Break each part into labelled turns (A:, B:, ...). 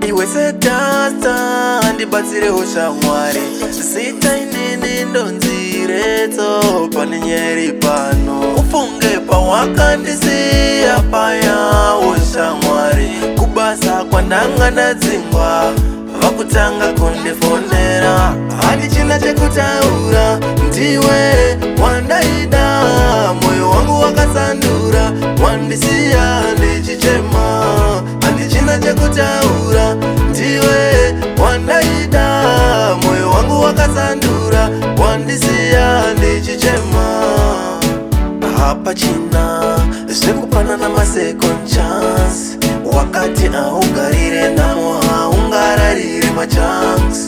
A: iwe sedasta ndibatsire ushamwari zita inini ndonziredzo pane nyeri pano ufunge pawakandisiya paya ushamwari kubasa kwandanga ndadzingwa vakutanga kundifonera handichina chekutaura ndiwe wandaida moyo wangu wakasandura wandisiya ndichichema handichina chekutaura ndiwe wandaida moyo wangu wakasandura wandisiya ndichichema hapa china zvekupanana ma-second chance wakati augarire namo haungararire machance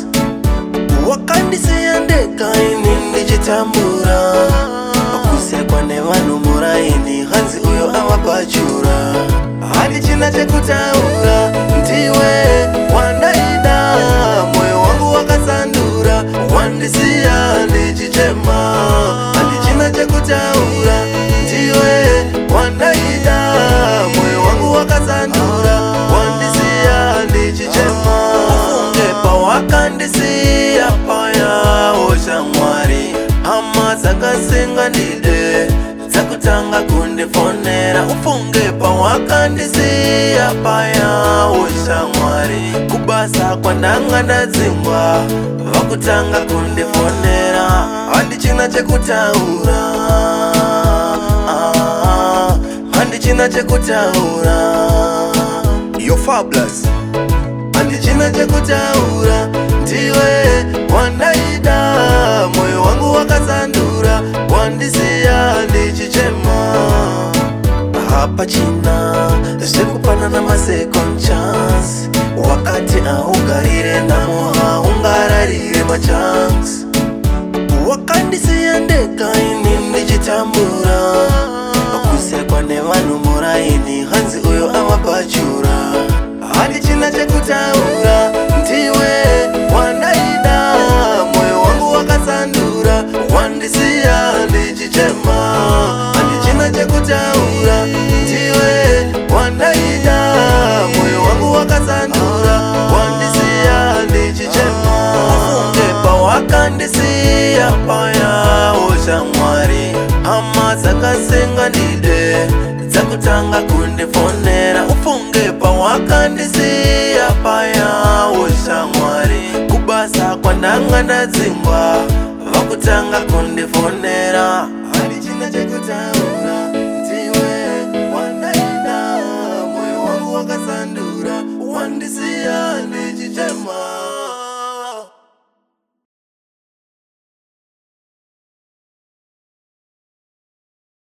A: wakandisiya ndega ini ndichitambura kusekwa nevanhu muraini hanzi uyo avabhajura handichina chekutaura ndiwe wandaida moyo wangu wakasandura wandisiya ndichichema handichina chekutaura ndiwe wandaida moyo wangu wakasandura wandisiya ndichichema ufunge pawakandisiya paya ushamwari hama dzakasenga ndide dzakutanga kundifonera ufunge pawakandisiya paya ushamwari kubasa kwandanga ndadzingwa vakutanga kundifonera handichina chekutaura handichina chekutaura yo fabulous handichina chekutaura ndiwe wandaida moyo wangu wakasandura wandisiya ndichichema hapa china zvekupanana ma-second chance wakati augarire namo haungararire machance wakandisiya ndega ini ndichitambura kusekwa nevanhu muraini hanzi uyo avabhajura handichina chekutaura ndiwe wandaida moyo wangu wakasandura wandisiya ndichichema handichina chekutaura ndiwe wandaida moyo wangu wakasandura wandisiya ndichichema ufunge pawakandisiya paya ushamwari hama dzakasenga ndide dzakutanga kundifonera ufunge pawakandisiya paya ushamwari kubasa kwandanga ndadzingwa vakutanga kundifonera handichina chekutaura